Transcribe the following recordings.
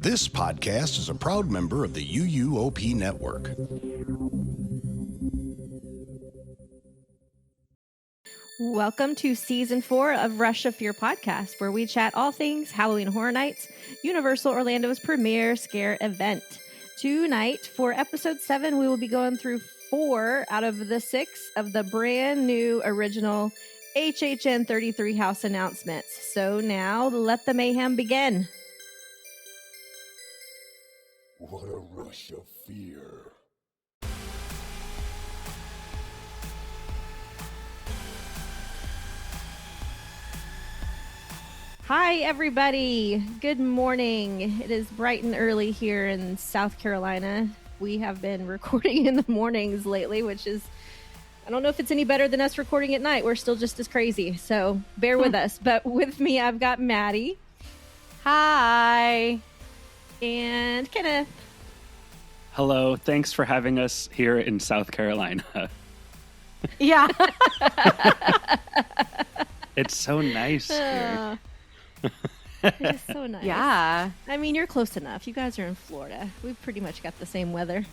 This podcast is a proud member of the UUOP Network. Welcome to Season 4 of Rush of Fear podcast, where we chat all things Halloween Horror Nights, Universal Orlando's premier scare event. Tonight, for Episode 7, we will be going through 4 out of the 6 of the brand new original HHN 33 house announcements. So now, let the mayhem begin. What a rush of fear. Hi, everybody. Good morning. It is bright and early here in South Carolina. We have been recording in the mornings lately, which is, I don't know if it's any better than us recording at night. We're still just as crazy, so bear with us. But with me, I've got Maddy. Hi. And Kenneth. Hello. Thanks for having us here in South Carolina. Yeah. It's so nice here. It's so nice. Yeah. I mean, you're close enough. You guys are in Florida. We've pretty much got the same weather.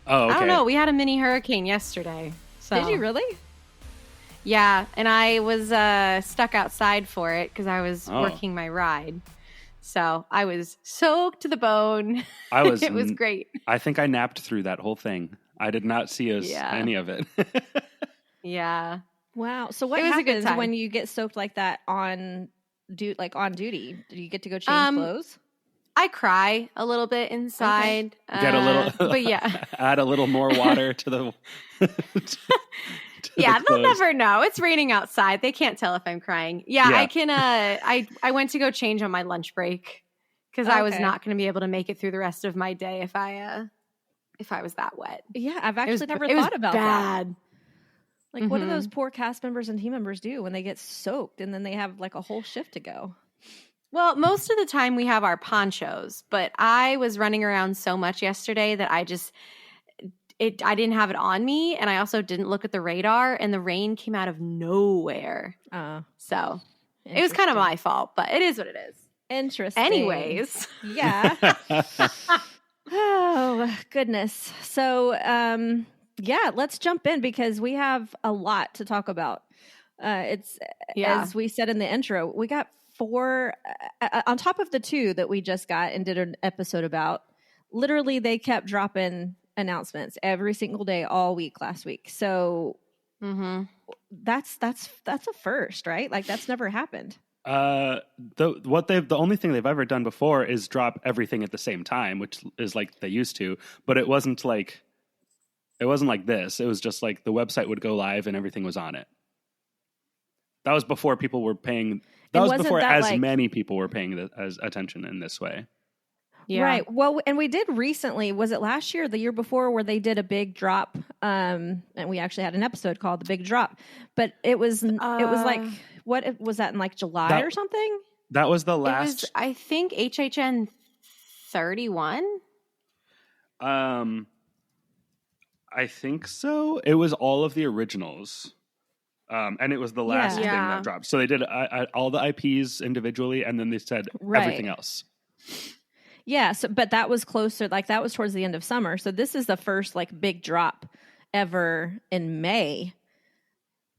Oh, okay. I don't know. We had a mini hurricane yesterday. So. Did you really? Yeah. And I was stuck outside for it because I was working my ride. So I was soaked to the bone. It was great. I think I napped through that whole thing. I did not see any of it. Yeah. Wow. So what happens when you get soaked like that on duty? Do you get to go change clothes? I cry a little bit inside. Okay. Get a little, but yeah. Add a little more water to the. Yeah, they'll never know. It's raining outside. They can't tell if I'm crying. Yeah. I can. I went to go change on my lunch break because I was not going to be able to make it through the rest of my day if I was that wet. Yeah, I've actually never thought about that. Like, what do Mm-hmm. those poor cast members and team members do when they get soaked and then they have like a whole shift to go? Well, most of the time we have our ponchos, but I was running around so much yesterday that I didn't have it on me, and I also didn't look at the radar, and the rain came out of nowhere. So it was kind of my fault, but it is what it is. Interesting. Anyways. Yeah. Oh, goodness. So, yeah, let's jump in because we have a lot to talk about. As we said in the intro, we got 4 on top of the 2 that we just got and did an episode about. Literally, they kept dropping announcements every single day all week last week. So that's a first, right? Like that's never happened. The only thing they've ever done before is drop everything at the same time, which is like they used to, but it wasn't like this. It was just like the website would go live and everything was on it. That was before people were paying. That was before many people were paying as attention in this way. Yeah. Right. Well, and we did recently, was it last year or the year before, where they did a big drop? And we actually had an episode called The Big Drop. But it was like, what was that in like July or something? That was the last. It was, I think, HHN 31. I think so. It was all of the originals. And it was the last thing that dropped. So they did all the IPs individually, and then they said everything else. Yeah, but that was closer. Like that was towards the end of summer. So this is the first like big drop ever in May.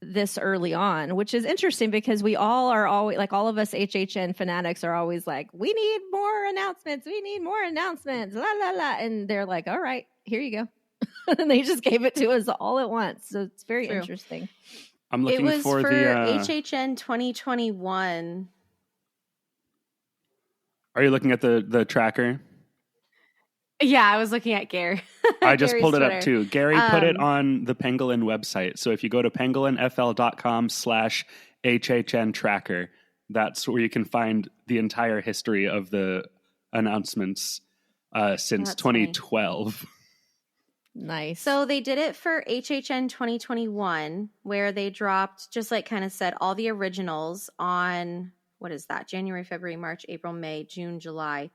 This early on, which is interesting because we all are always like all of us HHN fanatics are always like, we need more announcements. We need more announcements. La la la, and they're like, all right, here you go. And they just gave it to us all at once. So it's very interesting. I'm looking for the HHN 2021. Are you looking at the tracker? Yeah, I was looking at Gary. I just pulled it up too. Gary put it on the Pangolin website. So if you go to pangolinfl.com/HHN tracker, that's where you can find the entire history of the announcements since 2012. Funny. Nice. So they did it for HHN 2021, where they dropped, just like kind of said, all the originals on, what is that? January, February, March, April, May, June, July.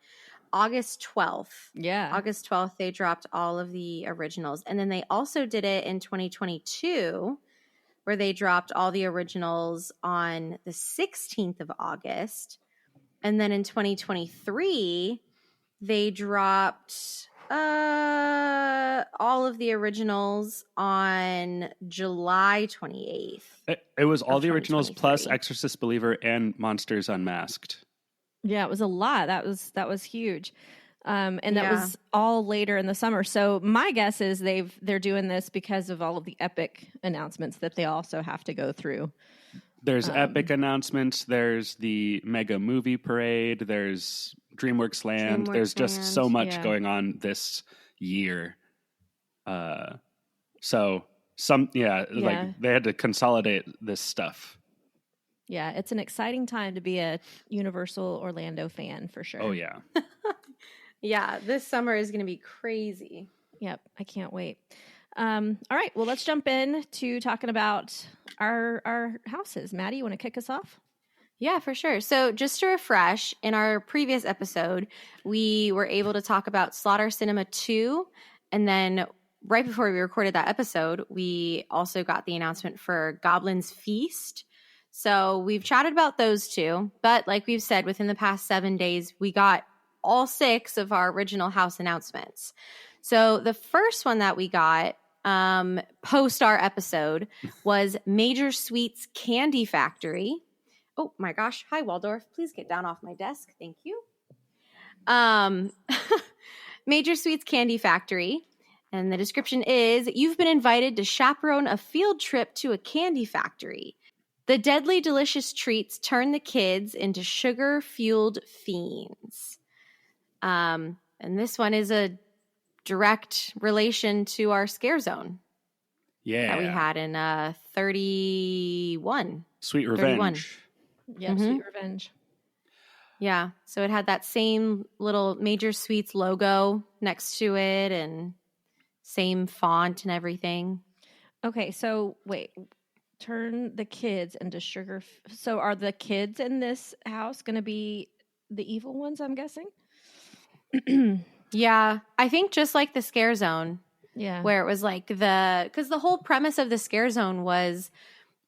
August 12th. Yeah. August 12th, they dropped all of the originals. And then they also did it in 2022, where they dropped all the originals on the 16th of August. And then in 2023, they dropped all of the originals on July 28th. It was all the originals plus Exorcist Believer and Monsters Unmasked. Yeah, it was a lot. That was huge. And that was all later in the summer. So my guess is they're doing this because of all of the Epic announcements that they also have to go through. There's Epic announcements. There's the Mega Movie Parade. There's DreamWorks Land. There's just so much going on this year. Like they had to consolidate this stuff. Yeah, it's an exciting time to be a Universal Orlando fan for sure. Oh yeah. Yeah, this summer is going to be crazy. Yep, I can't wait. All right, well, let's jump in to talking about our houses. Maddy, you want to kick us off? Yeah, for sure. So just to refresh, in our previous episode, we were able to talk about Slaughter Cinema 2, and then right before we recorded that episode, we also got the announcement for Goblin's Feast. So we've chatted about those two, but like we've said, within the past 7 days, we got all 6 of our original house announcements. So the first one that we got post our episode was Major Sweets Candy Factory. Oh my gosh. Hi, Waldorf. Please get down off my desk. Thank you. Major Sweets Candy Factory. And the description is, you've been invited to chaperone a field trip to a candy factory. The deadly delicious treats turn the kids into sugar-fueled fiends. And this one is a direct relation to our scare zone. Yeah. That we had in 31. Sweet Revenge. 31. Yeah, Sweet Revenge. Yeah. So it had that same little Major Sweets logo next to it and same font and everything. Okay, so wait. Turn the kids into sugar. So are the kids in this house going to be the evil ones, I'm guessing? Yeah, I think just like the scare zone. Yeah. Where it was like because the whole premise of the scare zone was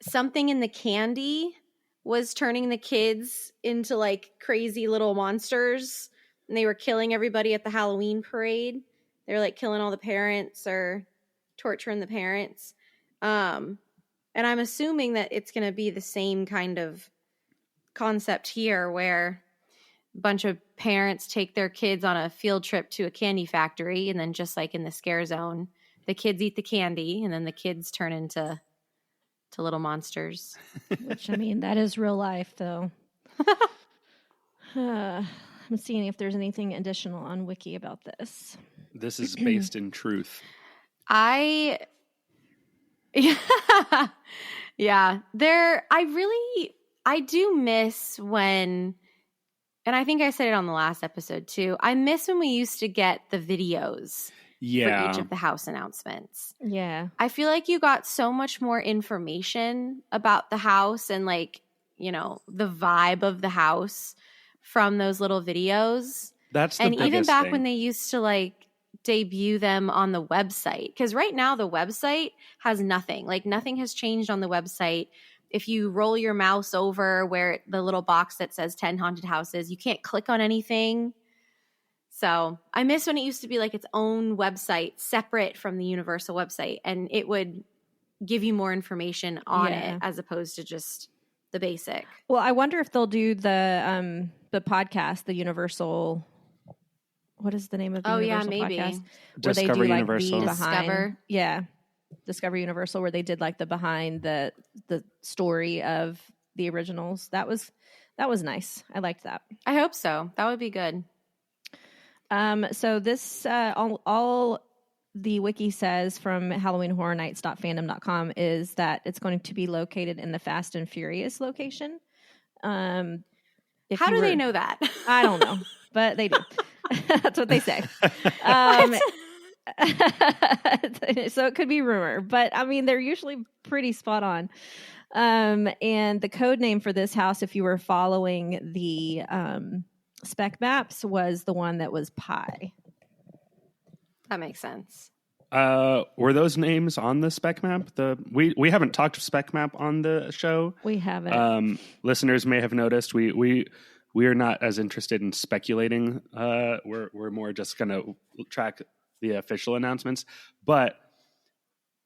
something in the candy was turning the kids into like crazy little monsters, and they were killing everybody at the Halloween parade. They were like killing all the parents or torturing the parents. And I'm assuming that it's going to be the same kind of concept here where a bunch of parents take their kids on a field trip to a candy factory, and then just like in the scare zone, the kids eat the candy, and then the kids turn into little monsters. Which, I mean, that is real life, though. I'm seeing if there's anything additional on Wiki about this. This is based in truth. Yeah. I do miss when, and I think I said it on the last episode too, I miss when we used to get the videos for each of the house announcements. Yeah. I feel like you got so much more information about the house and like, you know, the vibe of the house from those little videos. That's the and biggest even back thing. when they used to like debut them on the website, because right now the website has nothing. Like nothing has changed on the website. If you roll your mouse over where the little box that says 10 haunted houses, you can't click on anything. So I miss when it used to be like its own website separate from the Universal website, and it would give you more information on it as opposed to just the basic. Well, I wonder if they'll do the podcast, the Universal. What is the name of the Universal podcast? Where they do like Universal. the behind, Discover. Yeah, Discover Universal, where they did like the behind the story of the originals. That was nice. I liked that. I hope so. That would be good. So this all the wiki says from HalloweenHorrorNights.fandom.com is that it's going to be located in the Fast and Furious location. How do they know that? I don't know, but they do. That's what they say. So it could be rumor, but I mean, they're usually pretty spot on. And the code name for this house, if you were following the spec maps, was the one that was Pi. That makes sense. Were those names on the spec map? We haven't talked spec map on the show. We haven't. Listeners may have noticed we we're not as interested in speculating. We're more just going to track the official announcements. But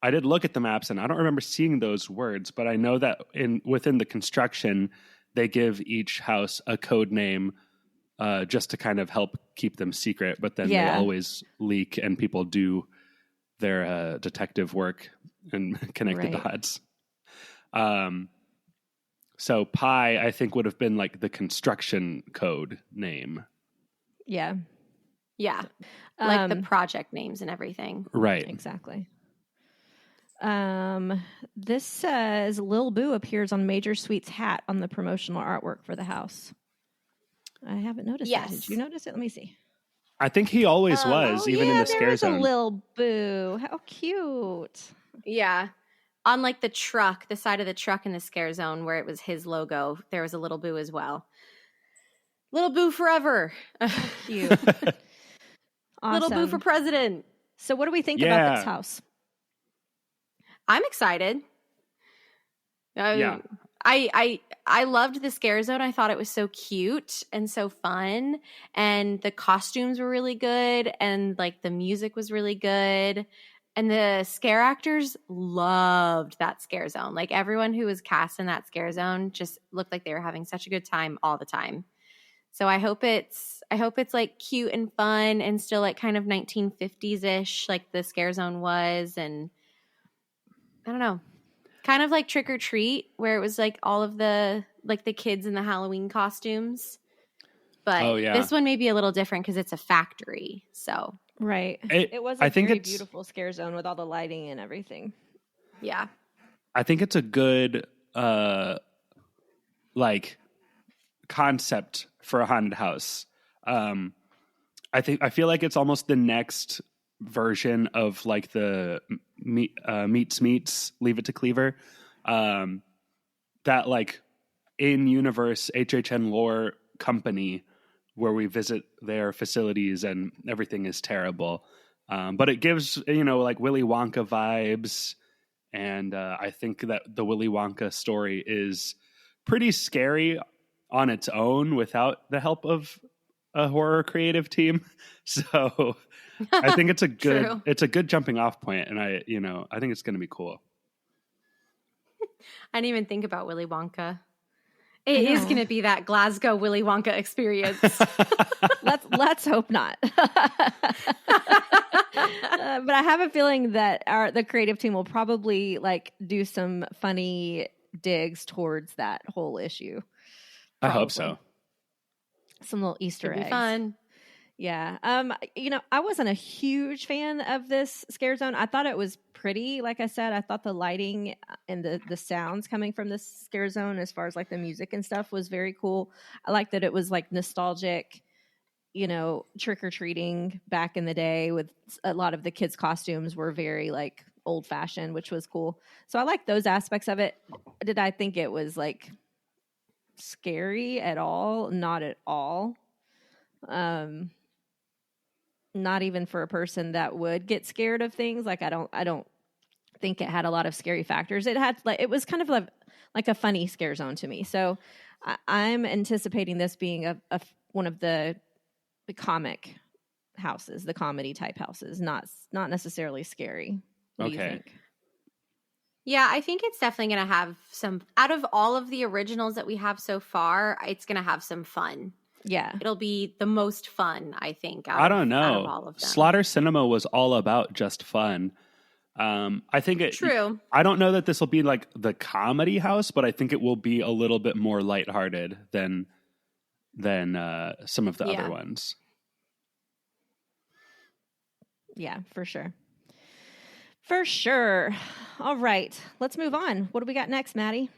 I did look at the maps, and I don't remember seeing those words, but I know that within the construction, they give each house a code name just to kind of help keep them secret. But then they always leak, and people do their detective work and connect the dots. So Pi, I think, would have been like the construction code name. Yeah. Yeah. Like the project names and everything. Right. Exactly. This says Lil Boo appears on Major Sweet's hat on the promotional artwork for the house. I haven't noticed that. Did you notice it? Let me see. I think he always was, even in the scare zone. There was a Lil Boo. How cute. Yeah. On like the truck, the side of the truck in the scare zone where it was his logo, there was a Little Boo as well. Little Boo forever. Cute. Awesome. Little Boo for president. So what do we think about this house? I'm excited. I loved the scare zone. I thought it was so cute and so fun, and the costumes were really good, and like the music was really good, and the scare actors loved that scare zone. Like everyone who was cast in that scare zone just looked like they were having such a good time all the time. So I hope it's like cute and fun and still like kind of 1950s-ish like the scare zone was, and I don't know. Kind of like Trick or Treat, where it was like all of the kids in the Halloween costumes. But this one may be a little different because it's a factory. So right, it was a very beautiful scare zone with all the lighting and everything. Yeah, I think it's a good like concept for a haunted house. I feel like it's almost the next version of like the Meets Leave It to Cleaver, that like in universe HHN lore company where we visit their facilities and everything is terrible, but it gives like Willy Wonka vibes, and I think that the Willy Wonka story is pretty scary on its own without the help of a horror creative team. So I think it's a good jumping off point, and I think it's going to be cool. I didn't even think about Willy Wonka. It is going to be that Glasgow Willy Wonka experience. let's hope not. But I have a feeling that the creative team will probably like do some funny digs towards that whole issue. Probably. I hope so. Some little Easter eggs. Be fun. Yeah. I wasn't a huge fan of this scare zone. I thought it was pretty. Like I said, I thought the lighting and the sounds coming from this scare zone, as far as like the music and stuff, was very cool. I liked that it was like nostalgic, trick-or-treating back in the day, with a lot of the kids' costumes were very like old-fashioned, which was cool. So I liked those aspects of it. Did I think it was like scary at all? Not at all. Not even for a person that would get scared of things. Like I don't think it had a lot of scary factors. It was kind of like a funny scare zone to me. So I'm anticipating this being one of the comic houses, the comedy type houses, not necessarily scary. What do you think? Yeah, I think it's definitely going to have some, out of all of the originals that we have so far, it's going to have some fun. Yeah. It'll be the most fun, I think. I don't know. Out of all of them. Slaughter Cinema was all about just fun. I think True. I don't know that this will be like the comedy house, but I think it will be a little bit more lighthearted than some of the other ones. Yeah, for sure. For sure. All right. Let's move on. What do we got next, Maddie?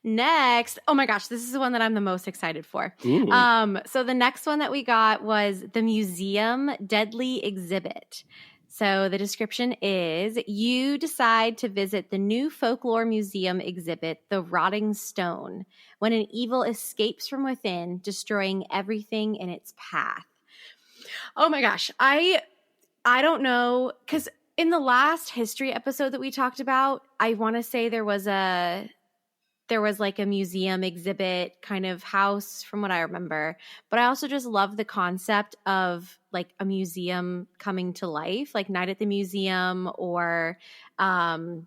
Next, oh my gosh, this is the one that I'm the most excited for. So the next one that we got was the Museum Deadly Exhibit. So the description is, you decide to visit the new folklore museum exhibit, The Rotting Stone, when an evil escapes from within, destroying everything in its path. Oh my gosh, I don't know, because in the last history episode that we talked about, I want to say there there was like a museum exhibit kind of house from what I remember. But I also just love the concept of like a museum coming to life, like Night at the Museum, or the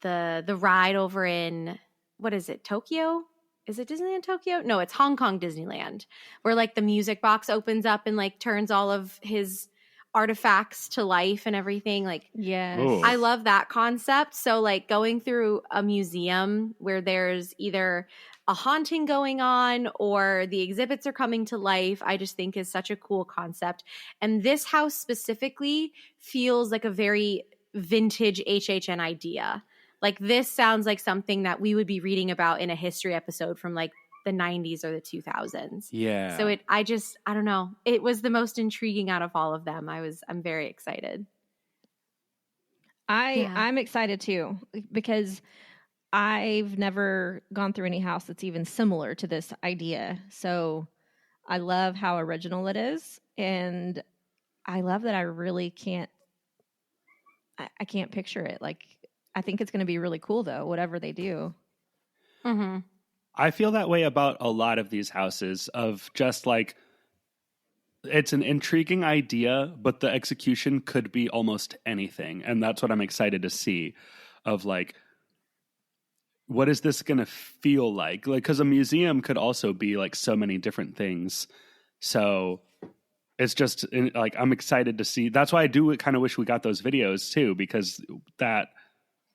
ride over in, what is it, Tokyo? Is it Disneyland Tokyo? No, it's Hong Kong Disneyland, where like the music box opens up and like turns all of his artifacts to life and everything. Like, Yes. Ooh. I love that concept. So like going through a museum where there's either a haunting going on or the exhibits are coming to life, I just think is such a cool concept. And this house specifically feels like a very vintage HHN idea. Like this sounds like something that we would be reading about in a history episode from like the 90s or the 2000s. Yeah. So I don't know. It was the most intriguing out of all of them. I'm very excited. I'm excited too, because I've never gone through any house that's even similar to this idea. So I love how original it is. And I love that I really can't picture it. Like, I think it's going to be really cool though, whatever they do. Mm-hmm. I feel that way about a lot of these houses, of just like, it's an intriguing idea, but the execution could be almost anything. And that's what I'm excited to see, of like, what is this going to feel like? Like, because a museum could also be like so many different things. So it's just like, I'm excited to see. That's why I do kind of wish we got those videos too, because that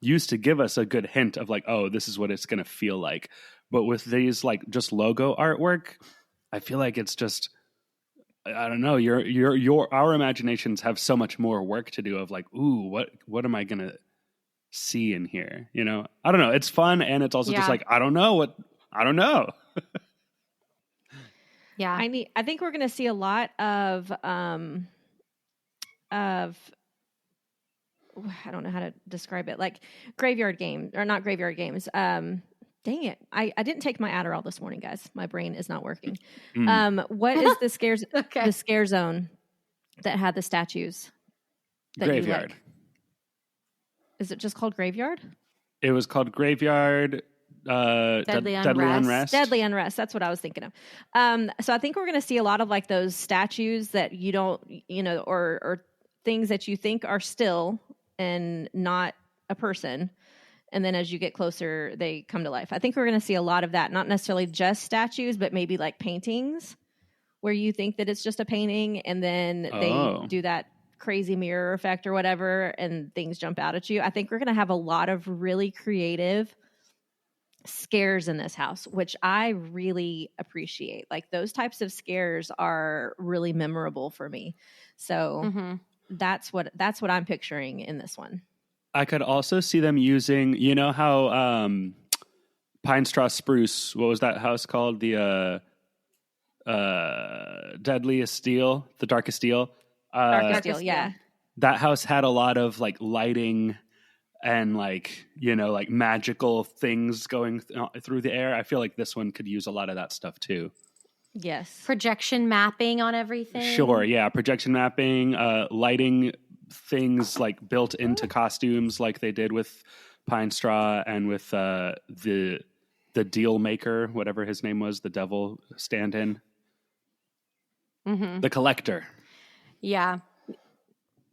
used to give us a good hint of like, oh, this is what it's going to feel like. But with these like just logo artwork, I feel like it's just, I don't know, our imaginations have so much more work to do of like, ooh, what am I going to see in here? You know, I don't know. It's fun. And it's also just like, I don't know. Yeah. I think we're going to see a lot of I don't know how to describe it, like graveyard game, or not graveyard games. Dang it. I didn't take my Adderall this morning, guys. My brain is not working. What is the the scare zone that had the statues? Graveyard. Is it just called Graveyard? It was called Graveyard. Deadly Unrest. Deadly Unrest. That's what I was thinking of. So I think we're going to see a lot of like those statues that you don't, or things that you think are still and not a person. And then as you get closer, they come to life. I think we're going to see a lot of that, not necessarily just statues, but maybe like paintings where you think that it's just a painting, and then they do that crazy mirror effect or whatever, and things jump out at you. I think we're going to have a lot of really creative scares in this house, which I really appreciate. Like those types of scares are really memorable for me. So that's what I'm picturing in this one. I could also see them using, you know how Pine Straw Spruce, what was that house called? The Deadliest Steel, the Darkest Steel. Darkest Steel, yeah. That house had a lot of like lighting and like, like magical things going through the air. I feel like this one could use a lot of that stuff too. Yes. Projection mapping on everything. Sure, yeah. Projection mapping, lighting things like built into costumes like they did with Pine Straw and with the Deal Maker, whatever his name was, the devil stand-in. The Collector. Yeah.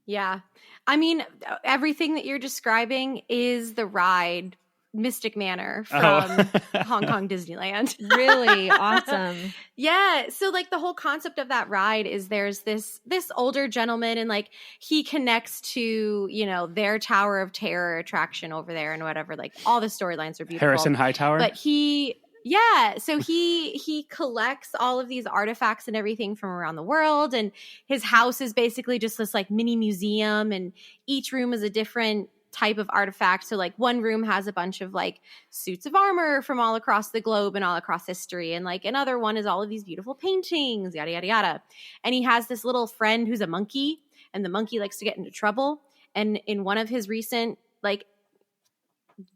Yeah. I mean, everything that you're describing is the ride Mystic Manor from Hong Kong Disneyland. Really awesome. Yeah. So like the whole concept of that ride is there's this older gentleman, and like he connects to, their Tower of Terror attraction over there and whatever. Like all the storylines are beautiful. Harrison Hightower. But so he collects all of these artifacts and everything from around the world, and his house is basically just this like mini museum, and each room is a different type of artifact. So like one room has a bunch of like suits of armor from all across the globe and all across history, and like another one is all of these beautiful paintings, yada yada yada. And he has this little friend who's a monkey, and the monkey likes to get into trouble, and in one of his recent like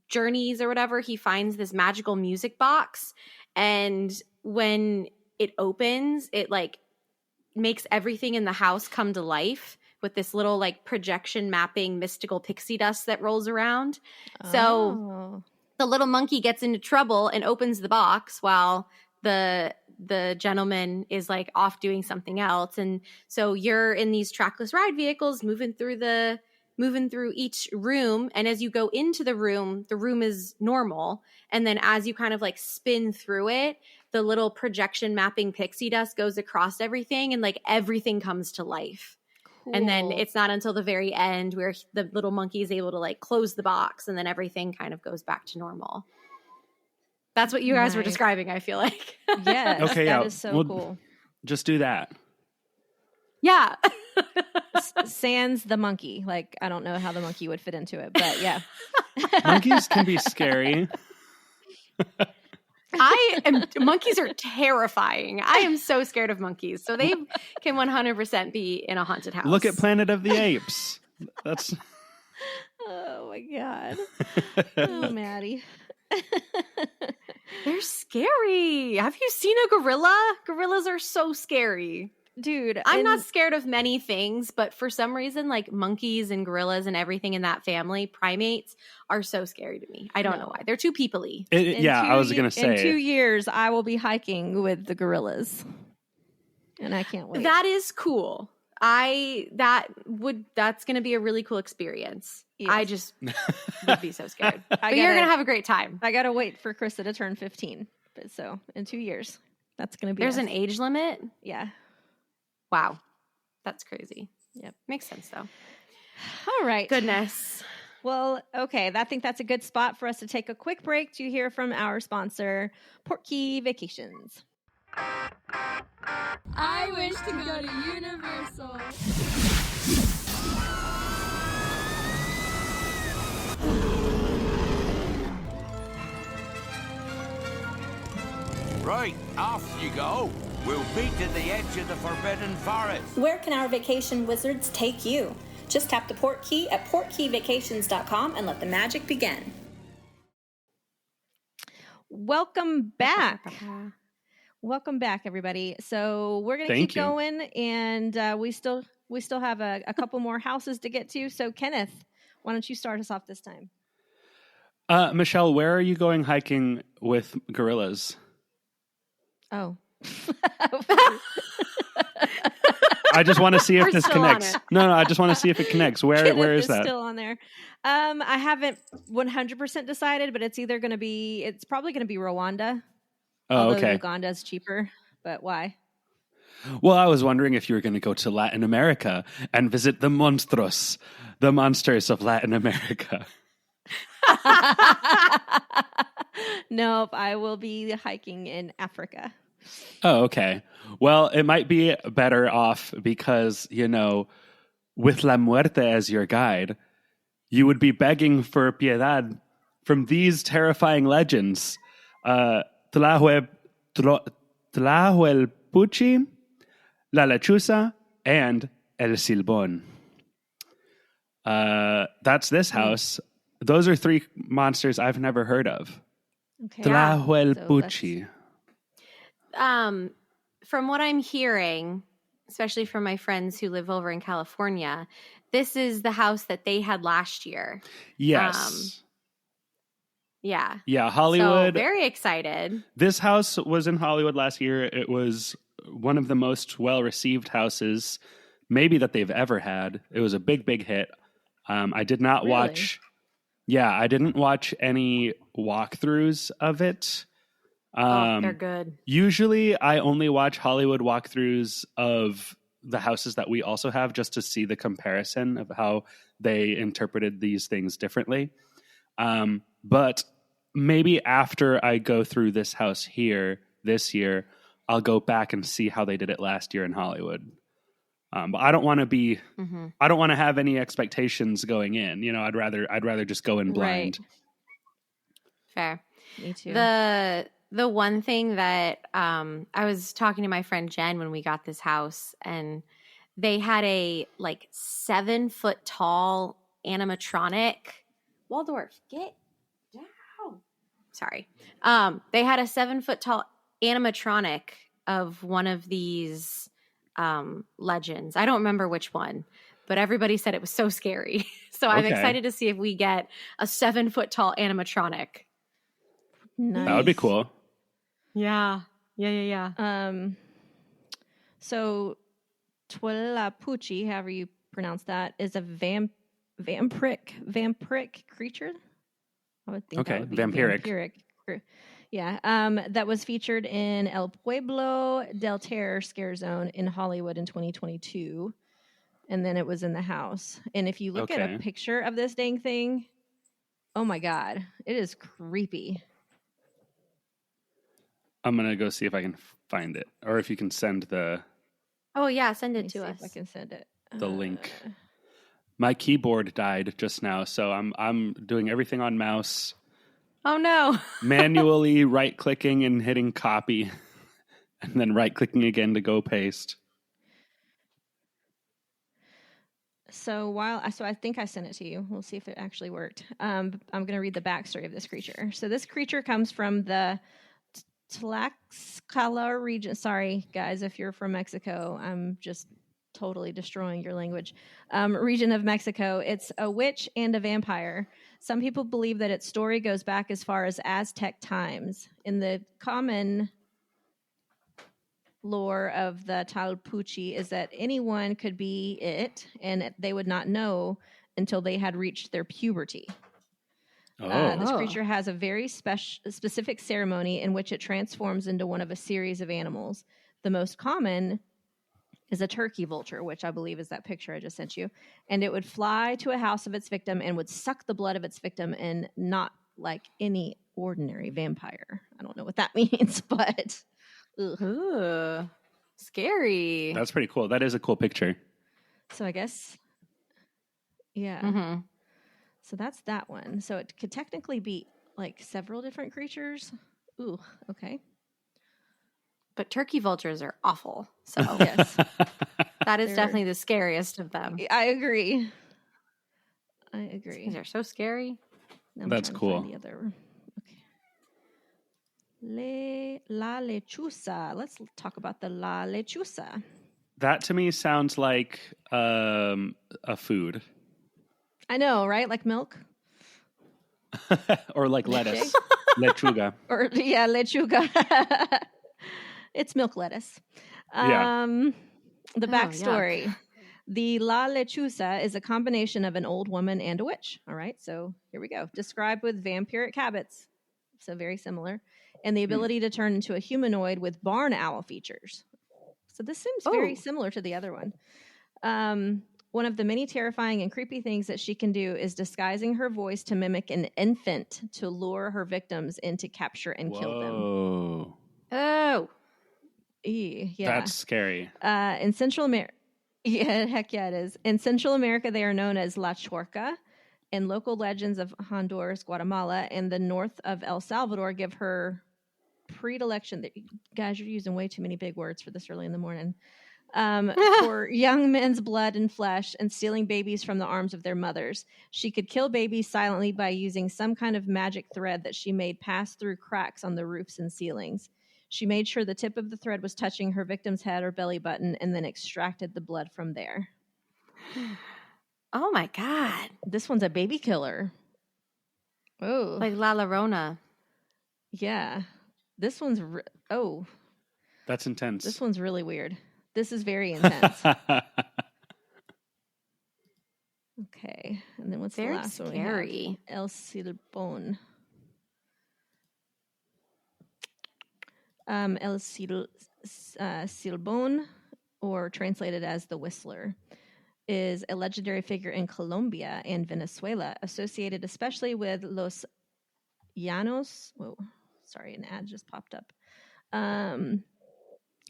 journeys or whatever, he finds this magical music box, and when it opens, it like makes everything in the house come to life with this little like projection mapping mystical pixie dust that rolls around. So the little monkey gets into trouble and opens the box while the gentleman is like off doing something else. And so you're in these trackless ride vehicles moving through each room. And as you go into the room is normal. And then as you kind of like spin through it, the little projection mapping pixie dust goes across everything and like everything comes to life. Cool. And then it's not until the very end where the little monkey is able to like close the box and then everything kind of goes back to normal. That's what you guys were describing, I feel like. Yes. Okay, that is so cool. Just do that. Yeah. Sans the monkey. Like, I don't know how the monkey would fit into it, but yeah. Monkeys can be scary. Monkeys are terrifying. I am so scared of monkeys. So they can 100% be in a haunted house. Look at Planet of the Apes. That's. Oh my God. Oh, Maddie. They're scary. Have you seen a gorilla? Gorillas are so scary. Dude, I'm not scared of many things, but for some reason, like monkeys and gorillas and everything in that family, primates, are so scary to me. I don't know why. They're too people-y. I was going to say. In 2 years, I will be hiking with the gorillas. And I can't wait. That is cool. That's going to be a really cool experience. Yes. I just would be so scared. But you're going to have a great time. I got to wait for Krista to turn 15. So in 2 years, that's going to be. There's an age limit? Yeah. Wow. That's crazy. Yep. Makes sense, though. All right. Goodness. Well, okay. I think that's a good spot for us to take a quick break to hear from our sponsor, Portkey Vacations. I wish to go to Universal. Right, off you go. We'll meet at the edge of the Forbidden Forest. Where can our vacation wizards take you? Just tap the Portkey at portkeyvacations.com and let the magic begin. Welcome back. Welcome back, everybody. So we're going to keep going, and we still have a couple more houses to get to. So Kenneth, why don't you start us off this time? Michelle, where are you going hiking with gorillas? Oh. I just want to see if this connects. No, I just want to see if it connects. Where is that? Still on there. I haven't 100% decided, but it's probably going to be Rwanda. Oh, okay. Uganda is cheaper, but why? Well, I was wondering if you were going to go to Latin America and visit the monsters of Latin America. Nope, I will be hiking in Africa. Oh, okay. Well, it might be better off because, with La Muerte as your guide, you would be begging for piedad from these terrifying legends. Tlahuelpuchi, La Lechuza, and El Silbón. That's this house. Those are 3 monsters I've never heard of. Okay. Tlahuelpuchi. From what I'm hearing, especially from my friends who live over in California, this is the house that they had last year. Yes. Yeah. Yeah, Hollywood. So very excited. This house was in Hollywood last year. It was one of the most well-received houses maybe that they've ever had. It was a big, big hit. I did not watch... Yeah, I didn't watch any walkthroughs of it. They're good. Usually, I only watch Hollywood walkthroughs of the houses that we also have just to see the comparison of how they interpreted these things differently. But maybe after I go through this house here this year, I'll go back and see how they did it last year in Hollywood. But I don't want to be. Mm-hmm. I don't want to have any expectations going in. I'd rather just go in blind. Right. Fair. Me too. The one thing that I was talking to my friend Jen when we got this house, and they had a 7-foot tall animatronic. Waldorf, get down. Sorry. They had a 7-foot tall animatronic of one of these legends. I don't remember which one, but everybody said it was so scary. So I'm excited to see if we get a 7-foot tall animatronic. Nice. That would be cool. Yeah. So Twalapuchi, however you pronounce that, is a vampiric creature. I would think that would be vampiric. Yeah, that was featured in El Pueblo del Terror Scare Zone in Hollywood in 2022. And then it was in the house. And if you look at a picture of this dang thing, oh my God, it is creepy. I'm going to go see if I can find it. Or if you can send the... Oh, yeah, send it to us. If I can send it. The link. My keyboard died just now, so I'm doing everything on mouse. Oh, no. Manually right-clicking and hitting copy. And then right-clicking again to go paste. So I think I sent it to you. We'll see if it actually worked. I'm going to read the backstory of this creature. So this creature comes from the Tlaxcala region. Sorry, guys, if you're from Mexico, I'm just totally destroying your language. Region of Mexico. It's a witch and a vampire. Some people believe that its story goes back as far as Aztec times. In the common lore of the Talpuchi is that anyone could be it, and they would not know until they had reached their puberty. This creature has a very specific ceremony in which it transforms into one of a series of animals. The most common is a turkey vulture, which I believe is that picture I just sent you. And it would fly to a house of its victim and would suck the blood of its victim, and not like any ordinary vampire. I don't know what that means, but... Ooh, scary. That's pretty cool. That is a cool picture. So I guess... Yeah. Mm-hmm. So that's that one. So it could technically be like several different creatures. Ooh, okay. But turkey vultures are awful. So yes, that is definitely the scariest of them. I agree. These are so scary. That's cool. The other. Okay. La lechuza. Let's talk about the la lechuza. That to me sounds like a food. I know, right? Like milk. Or like lettuce. Lechuga. Or yeah, lechuga. It's milk lettuce. The backstory. Yuck. The La Lechuza is a combination of an old woman and a witch. All right, so here we go. Described with vampiric habits, so very similar, and the ability to turn into a humanoid with barn owl features. So this seems very similar to the other one. One of the many terrifying and creepy things that she can do is disguising her voice to mimic an infant to lure her victims in to capture and kill them. Oh. Yeah. That's scary. In Central America, heck yeah, it is. In Central America, they are known as La Chorca, and local legends of Honduras, Guatemala, and the north of El Salvador give her predilection. Guys, you're using way too many big words for this early in the morning. For young men's blood and flesh and stealing babies from the arms of their mothers. She could kill babies silently by using some kind of magic thread that she made pass through cracks on the roofs and ceilings. She made sure the tip of the thread was touching her victim's head or belly button and then extracted the blood from there. Oh my God. This one's a baby killer. Oh. Like La Llorona. Yeah. This one's... That's intense. This one's really weird. This is very intense. Okay. And then what's very the last scary. one? El Silbón. El Silbón, or translated as the Whistler, is a legendary figure in Colombia and Venezuela, associated especially with Los Llanos. Whoa, sorry, an ad just popped up.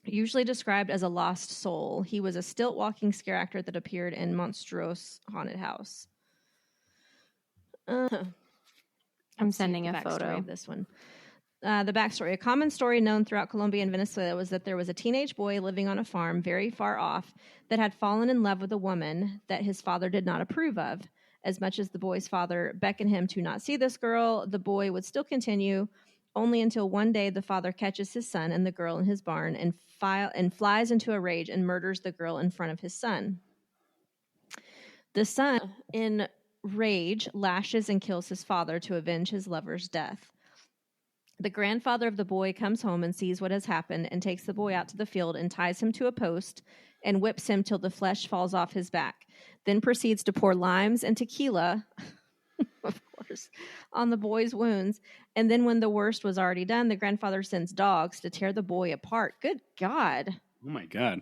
Usually described as a lost soul, he was a stilt-walking scare actor that appeared in Monstruos Haunted House. I'm sending a photo of this one. The backstory. A common story known throughout Colombia and Venezuela was that there was a teenage boy living on a farm very far off that had fallen in love with a woman that his father did not approve of. As much as the boy's father beckoned him to not see this girl, the boy would still continue, only until one day the father catches his son and the girl in his barn and flies into a rage and murders the girl in front of his son. The son, in rage, lashes and kills his father to avenge his lover's death. The grandfather of the boy comes home and sees what has happened and takes the boy out to the field and ties him to a post and whips him till the flesh falls off his back. Then proceeds to pour limes and tequila, of course, on the boy's wounds. And then when the worst was already done, the grandfather sends dogs to tear the boy apart. Good God. Oh my God.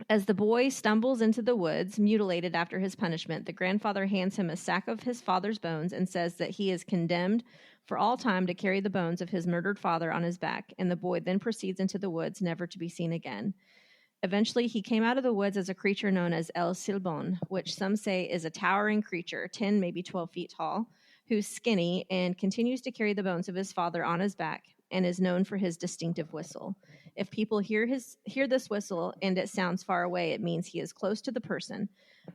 As the boy stumbles into the woods, mutilated after his punishment, the grandfather hands him a sack of his father's bones and says that he is condemned for all time to carry the bones of his murdered father on his back, and the boy then proceeds into the woods, never to be seen again. Eventually, he came out of the woods as a creature known as El Silbón, which some say is a towering creature, 10, maybe 12 feet tall, who's skinny and continues to carry the bones of his father on his back and is known for his distinctive whistle. If people hear this whistle and it sounds far away, it means he is close to the person.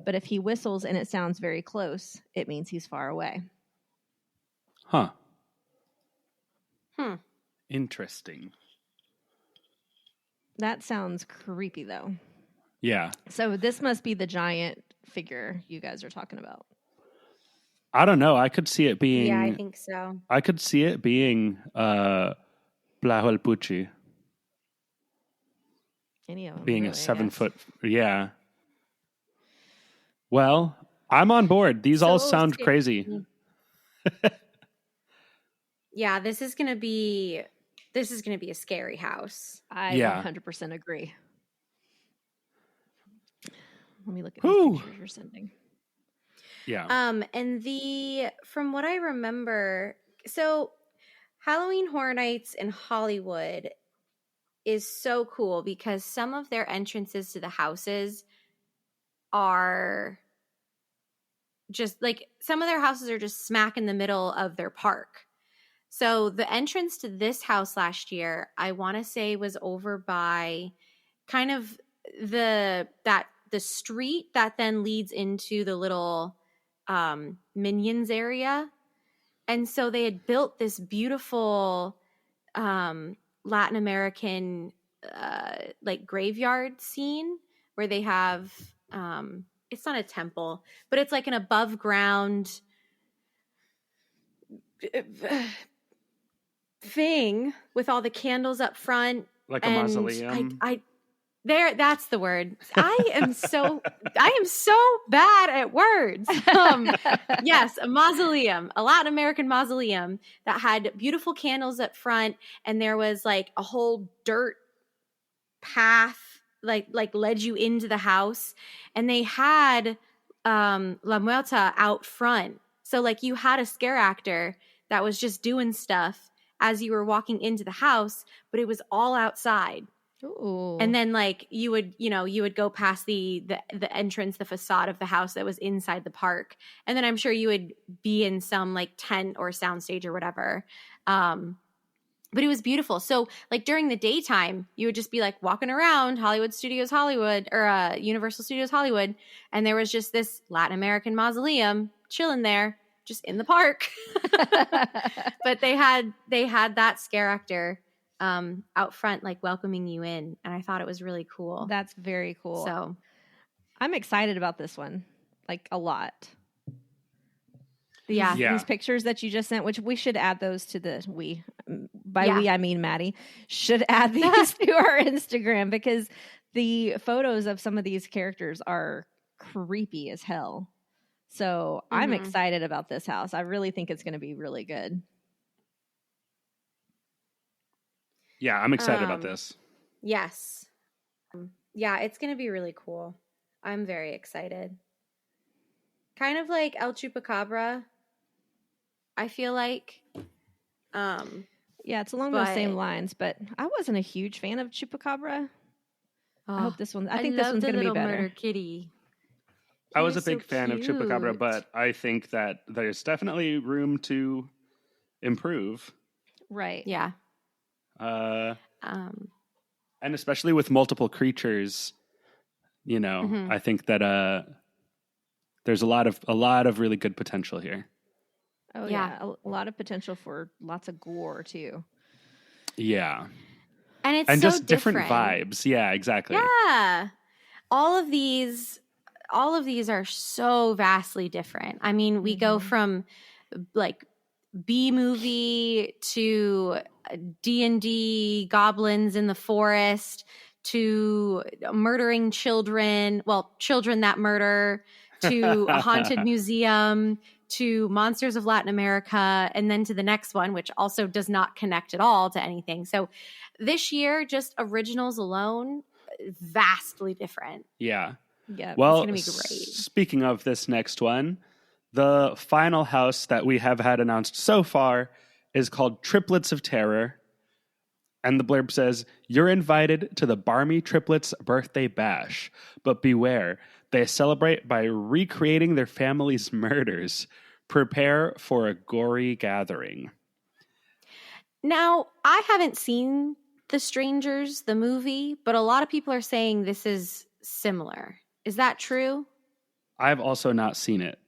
But if he whistles and it sounds very close, it means he's far away. Huh. Interesting. That sounds creepy, though. Yeah. So this must be the giant figure you guys are talking about. I don't know. I could see it being... Yeah, I think so. I could see it being Tlahuelpuchi. Any of them. Being really, a 7 foot... Yeah. Well, I'm on board. These all sound scary. crazy. Yeah, this is gonna be a scary house. I Yeah. 100% agree. Let me look at Whew. these pictures you're sending. Yeah. And from what I remember, so Halloween Horror Nights in Hollywood is so cool because some of their entrances to the houses are just like, some of their houses are just smack in the middle of their park. So the entrance to this house last year, I want to say, was over by kind of the street that then leads into the little Minions area. And so they had built this beautiful Latin American like graveyard scene where they have it's not a temple, but it's like an above ground thing with all the candles up front, Like a mausoleum. That's the word. I am so bad at words. Yes, a mausoleum, a Latin American mausoleum that had beautiful candles up front, and there was like a whole dirt path like led you into the house, and they had La Muerta out front. So like you had a scare actor that was just doing stuff as you were walking into the house, but it was all outside. Ooh. And then like you would go past the entrance, the facade of the house that was inside the park. And then I'm sure you would be in some like tent or soundstage or whatever. But it was beautiful. So like during the daytime, you would just be like walking around Hollywood Studios Hollywood or Universal Studios Hollywood. And there was just this Latin American mausoleum chilling there just in the park. But they had that scare actor out front, like welcoming you in. And I thought it was really cool. That's very cool. So I'm excited about this one, like a lot. Yeah. These pictures that you just sent, which we should add those to we I mean Maddie, should add these to our Instagram because the photos of some of these characters are creepy as hell. So I'm excited about this house. I really think it's going to be really good. Yeah, I'm excited about this. Yes. Yeah, it's going to be really cool. I'm very excited. Kind of like El Chupacabra, I feel like. Yeah, it's along those same lines, but I wasn't a huge fan of Chupacabra. I hope this one. I think this one's going to be better. Murder kitty. I was a big fan of Chupacabra, but I think that there's definitely room to improve. Right. Yeah. And especially with multiple creatures, I think that there's a lot of really good potential here. Oh yeah, a lot of potential for lots of gore too. Yeah. And it's so just different vibes. Yeah, exactly. Yeah. All of these are so vastly different. I mean, we go from like B movie to D&D goblins in the forest to murdering children, children that murder, to a haunted museum, to Monsters of Latin America, and then to the next one, which also does not connect at all to anything. So this year, just originals alone, vastly different. Yeah. Yeah. Well, it's going to be great. Speaking of this next one, the final house that we have had announced so far is called Triplets of Terror. And the blurb says, "You're invited to the Barmy Triplets' birthday bash, but beware, they celebrate by recreating their family's murders. Prepare for a gory gathering." Now, I haven't seen The Strangers, the movie, but a lot of people are saying this is similar. Is that true? I've also not seen it.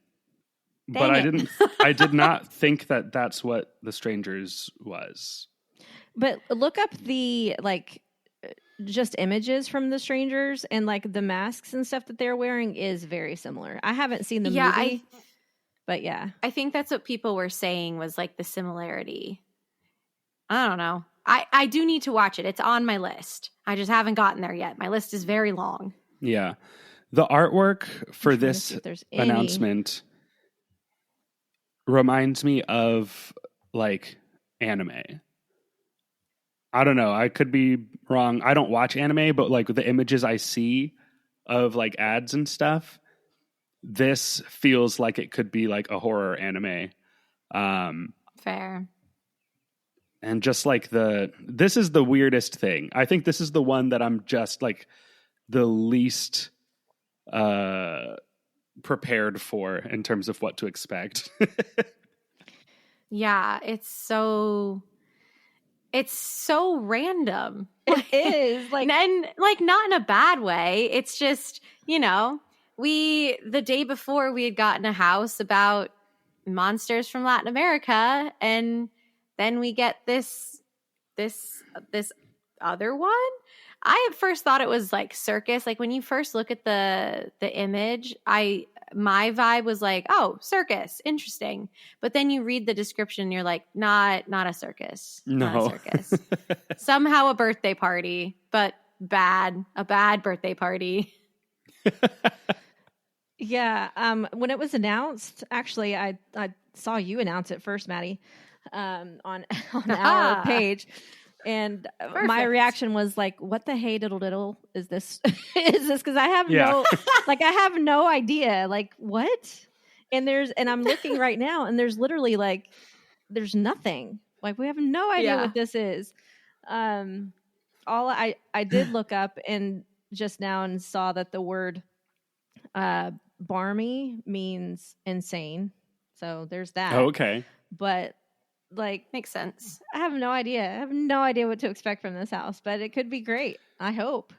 Dang it. I did not think that that's what The Strangers was. But look up the just images from The Strangers, and like the masks and stuff that they're wearing is very similar. I haven't seen the movie, but yeah. I think that's what people were saying was like the similarity. I don't know. I do need to watch it. It's on my list. I just haven't gotten there yet. My list is very long. Yeah. The artwork for this any. announcement reminds me of like anime. I don't know. I could be wrong. I don't watch anime, but like the images I see of like ads and stuff, this feels like it could be like a horror anime. Fair. And just like this is the weirdest thing. I think this is the one that I'm just like the least prepared for in terms of what to expect. Yeah, it's so random. It is and like not in a bad way. It's just, the day before we had gotten a house about monsters from Latin America, and then we get this other one. I at first thought it was like circus. Like when you first look at the image, my vibe was like, oh, circus, interesting. But then you read the description and you're like, not a circus. No. Not a circus. Somehow a birthday party, but a bad birthday party. Yeah. When it was announced, actually, I saw you announce it first, Maddie, on our page. And my reaction was like, what the hey diddle diddle is this? Is this? Because I have I have no idea. Like what? And I'm looking right now and there's literally there's nothing. Like we have no idea what this is. All I did look up and just now and saw that the word barmy means insane. So there's that. Oh, okay. But makes sense. I have no idea. I have no idea what to expect from this house, but it could be great. I hope.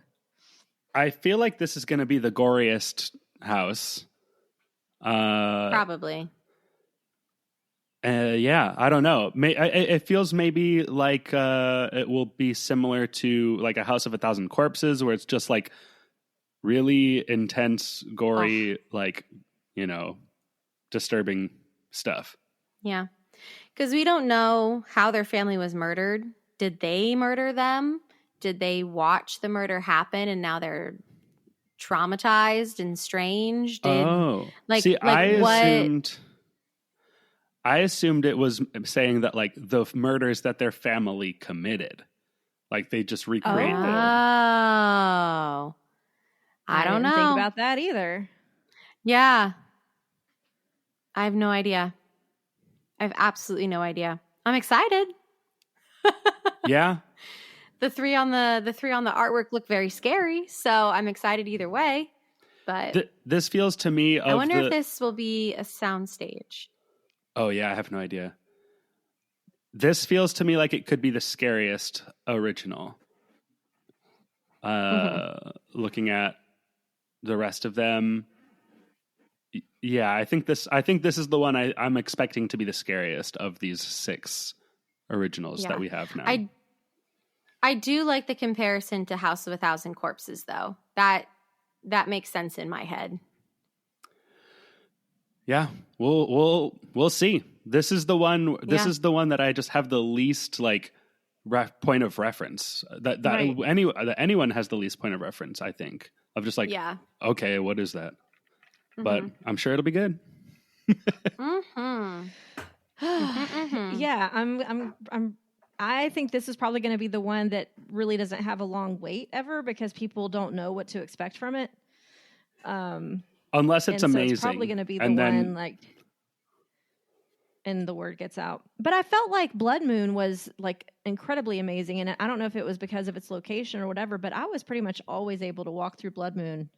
I feel like this is going to be the goriest house. Probably. Yeah, I don't know. It feels maybe like it will be similar to like a House of a Thousand Corpses, where it's just like really intense, gory, disturbing stuff. Yeah. Because we don't know how their family was murdered. Did they murder them? Did they watch the murder happen and now they're traumatized and strange? I assumed it was saying that like the murders that their family committed, like they just recreate them. Oh, I don't know. Think about that either. Yeah, I have no idea. I have absolutely no idea. I'm excited. Yeah. The three on the artwork look very scary, so I'm excited either way. But this feels to me I wonder if this will be a soundstage. Oh yeah, I have no idea. This feels to me like it could be the scariest original. Looking at the rest of them, yeah, I think this is the one I'm expecting to be the scariest of these 6 originals that we have now. I do like the comparison to House of a Thousand Corpses, though. That makes sense in my head. Yeah, we'll see. This is the one. This is the one that I just have the least like point of reference. That anyone has the least point of reference. I think of just like, okay, what is that? But I'm sure it'll be good. Yeah, I think this is probably going to be the one that really doesn't have a long wait ever because people don't know what to expect from it. Unless it's amazing. So it's probably going to be the one like, and the word gets out. But I felt like Blood Moon was like incredibly amazing, and I don't know if it was because of its location or whatever, but I was pretty much always able to walk through Blood Moon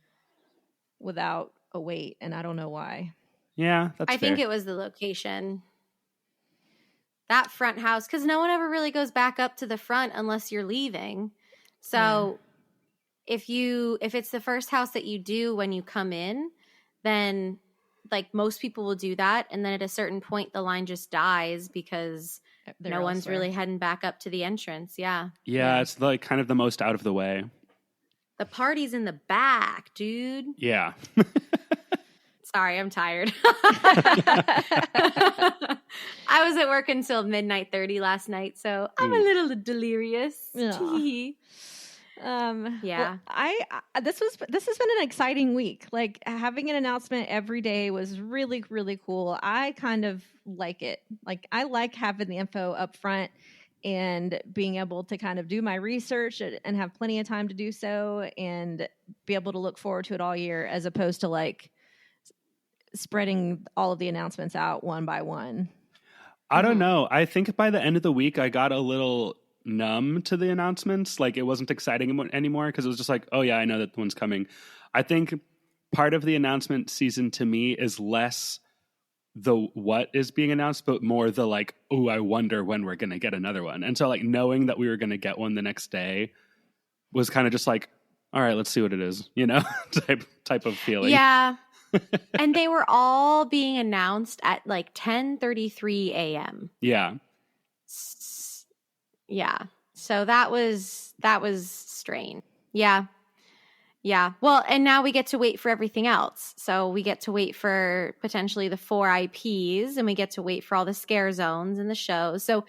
without a wait, and I don't know why. Yeah, that's I think it was the location. That front house, because no one ever really goes back up to the front unless you're leaving. So if it's the first house that you do when you come in, then like most people will do that. And then at a certain point, the line just dies because no one's really heading back up to the entrance. Yeah. Yeah, it's like kind of the most out of the way. The party's in the back, dude. Yeah. Sorry, I'm tired. I was at work until midnight 30 last night, so I'm a little delirious. Yeah. Yeah. Well, this has been an exciting week. Like having an announcement every day was really, really cool. I kind of like it. Like I like having the info up front and being able to kind of do my research and have plenty of time to do so and be able to look forward to it all year as opposed to like spreading all of the announcements out one by one. I don't know. I think by the end of the week, I got a little numb to the announcements. Like it wasn't exciting anymore because it was just like, oh yeah, I know that one's coming. I think part of the announcement season to me is less the what is being announced, but more the like, oh, I wonder when we're going to get another one. And so like knowing that we were going to get one the next day was kind of just like, all right, let's see what it is, you know, type of feeling. Yeah. And they were all being announced at like 10:33 a.m. Yeah. Yeah. So that was strange. Yeah. Yeah. Well, and now we get to wait for everything else. So we get to wait for potentially the 4 IPs and we get to wait for all the scare zones and the shows. So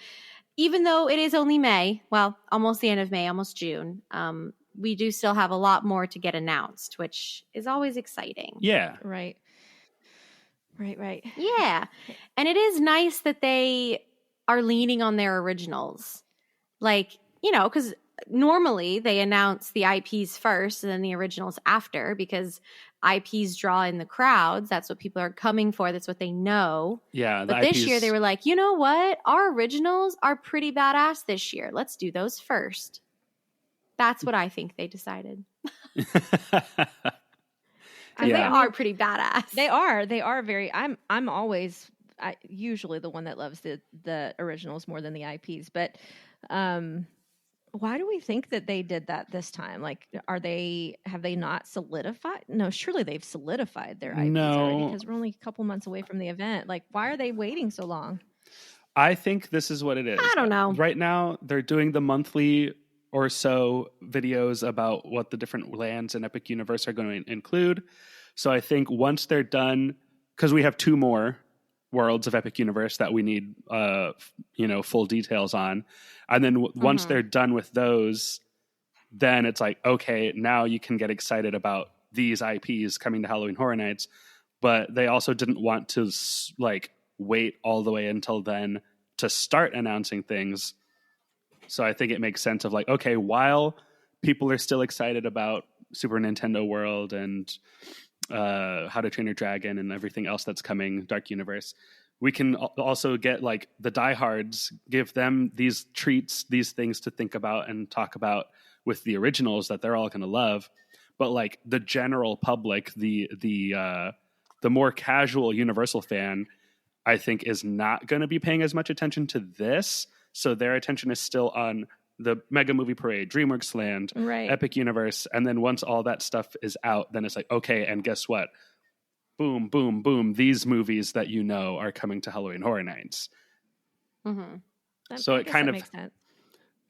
even though it is only May, well, almost the end of May, almost June, we do still have a lot more to get announced, which is always exciting. Yeah. Right. Yeah. And it is nice that they are leaning on their originals. Like, you know, because normally they announce the IPs first and then the originals after because IPs draw in the crowds. That's what people are coming for. That's what they know. Yeah. But this year they were like, you know what? Our originals are pretty badass this year. Let's do those first. That's what I think they decided. They are pretty badass. They are very. I'm always usually the one that loves the originals more than the IPs. But why do we think that they did that this time? Like, have they not solidified? No, surely they've solidified their IPs already because we're only a couple months away from the event. Like, why are they waiting so long? I think this is what it is. I don't know. Right now, they're doing the monthly or so videos about what the different lands in Epic Universe are going to include. So I think once they're done, because we have 2 more worlds of Epic Universe that we need, full details on. And then once they're done with those, then it's like, okay, now you can get excited about these IPs coming to Halloween Horror Nights. But they also didn't want to like wait all the way until then to start announcing things. So I think it makes sense of like, okay, while people are still excited about Super Nintendo World and How to Train Your Dragon and everything else that's coming, Dark Universe, we can also get like the diehards, give them these treats, these things to think about and talk about with the originals that they're all going to love. But like the general public, the more casual Universal fan, I think is not going to be paying as much attention to this. So their attention is still on the Mega Movie Parade, DreamWorks Land, Epic Universe. And then once all that stuff is out, then it's like, okay, and guess what? Boom, boom, boom. These movies that you know are coming to Halloween Horror Nights. Mm-hmm. So it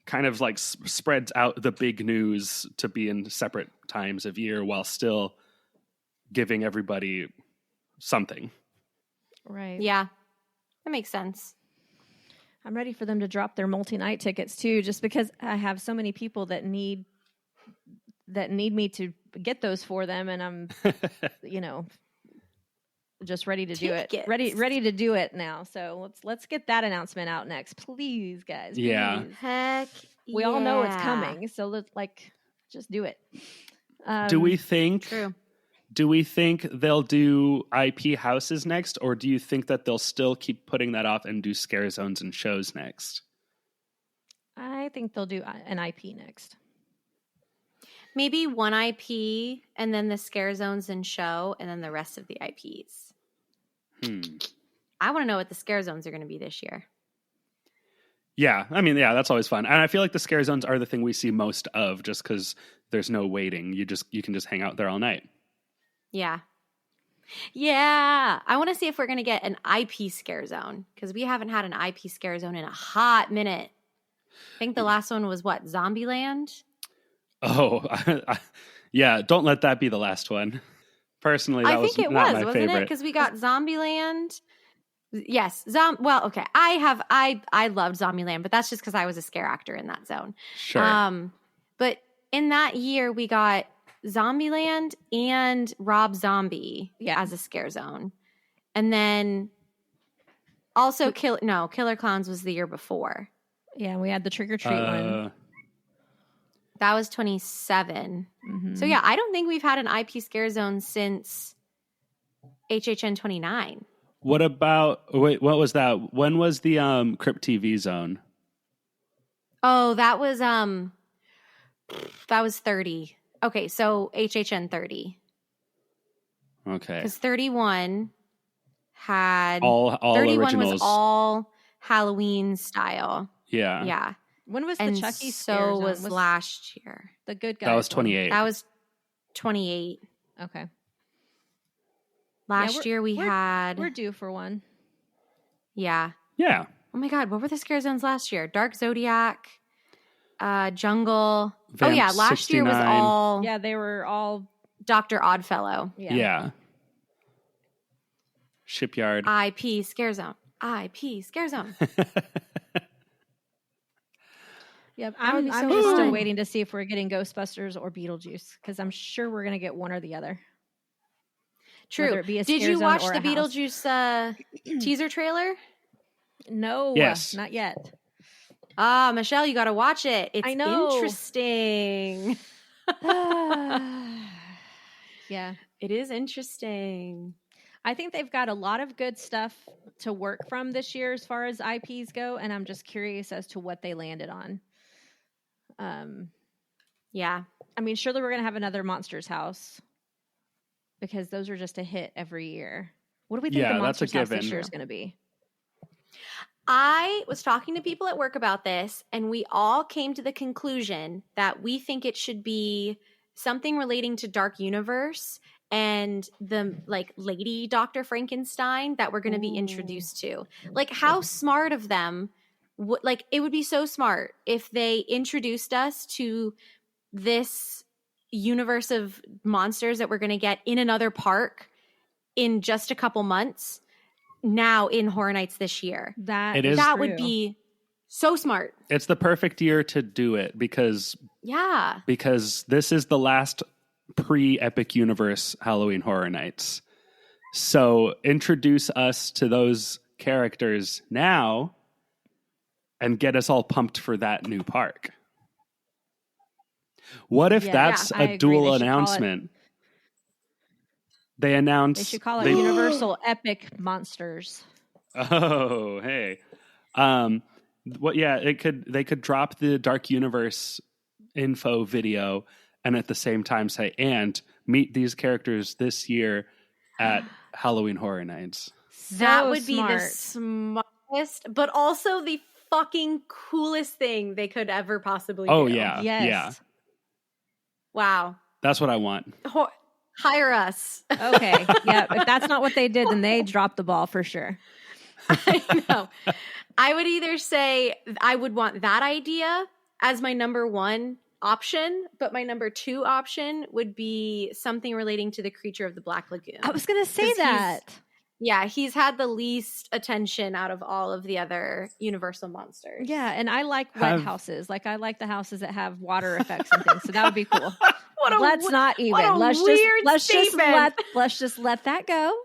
kind of like spreads out the big news to be in separate times of year while still giving everybody something. Right. Yeah. That makes sense. I'm ready for them to drop their multi-night tickets too, just because I have so many people that need me to get those for them, and I'm, just ready to do it. Ready to do it now. So let's get that announcement out next, please, guys. Yeah. Please. Heck, We all know it's coming, so let's just do it. Do we think? True. Do we think they'll do IP houses next, or do you think that they'll still keep putting that off and do scare zones and shows next? I think they'll do an IP next. Maybe one IP and then the scare zones and show, and then the rest of the IPs. I want to know what the scare zones are going to be this year. Yeah, I mean, yeah, that's always fun. And I feel like the scare zones are the thing we see most of, just because there's no waiting. You can just hang out there all night. Yeah. Yeah. I want to see if we're going to get an IP scare zone, because we haven't had an IP scare zone in a hot minute. I think the last one was what? Zombieland? Oh, yeah. Don't let that be the last one. Personally, that was not my favorite. Wasn't it? Because we got Zombieland. Yes. Well, okay. I loved Zombieland, but that's just because I was a scare actor in that zone. Sure. But in that year, we got Zombieland and Rob Zombie as a scare zone. And then also Killer Clowns was the year before. Yeah, we had the Trick or Treat one. That was 27. Mm-hmm. So yeah, I don't think we've had an IP scare zone since HHN 29. What was that? When was the Crypt TV zone? Oh, that was 30. Okay, so HHN 30. Okay. Because 31 had all 31 originals. was all Halloween style. Yeah. Yeah. When was the Chucky scare so zone? was last year. The good guy. That was 28. That was 28. Okay. Last year we're due for one. Yeah. Yeah. Oh my God, what were the scare zones last year? Dark Zodiac, Jungle. Vamp last 69. year was all. Yeah, they were all Dr. Oddfellow. Yeah. Shipyard. IP scare zone. IP scare zone. Yep, I'm just still waiting to see if we're getting Ghostbusters or Beetlejuice, because I'm sure we're going to get one or the other. True. Whether it be a Did scare you zone watch or the a house. Beetlejuice teaser trailer? No. Yes. Not yet. Michelle, you got to watch it. It's I know. interesting. Yeah. It is interesting. I think they've got a lot of good stuff to work from this year as far as IPs go, and I'm just curious as to what they landed on. Yeah. I mean, surely we're going to have another Monsters House, because those are just a hit every year. What do we think the Monsters House this year is going to be? I was talking to people at work about this, and we all came to the conclusion that we think it should be something relating to Dark Universe and the Lady Dr. Frankenstein that we're going to be introduced to. How smart of them. It would be so smart if they introduced us to this universe of monsters that we're going to get in another park in just a couple months now in Horror Nights this year. That would be so smart. It's the perfect year to do it because this is the last pre-Epic Universe Halloween Horror Nights. So introduce us to those characters now and get us all pumped for that new park. What if that's a dual announcement? They should call it Universal Epic Monsters. Oh, hey. They could drop the Dark Universe info video and at the same time say, and meet these characters this year at Halloween Horror Nights. That would be the smartest, but also the fucking coolest thing they could ever possibly do. Oh, yeah. Yes. Yeah. Wow. That's what I want. Hire us. Okay. Yeah. If that's not what they did, then they dropped the ball for sure. I know. I would either say I would want that idea as my number one option, but my number two option would be something relating to the Creature of the Black Lagoon. I was going to say that. Yeah, he's had the least attention out of all of the other Universal monsters. Yeah, and I like wet houses. Like I like the houses that have water effects and things. So that would be cool. Let's not even. Let's just let that go.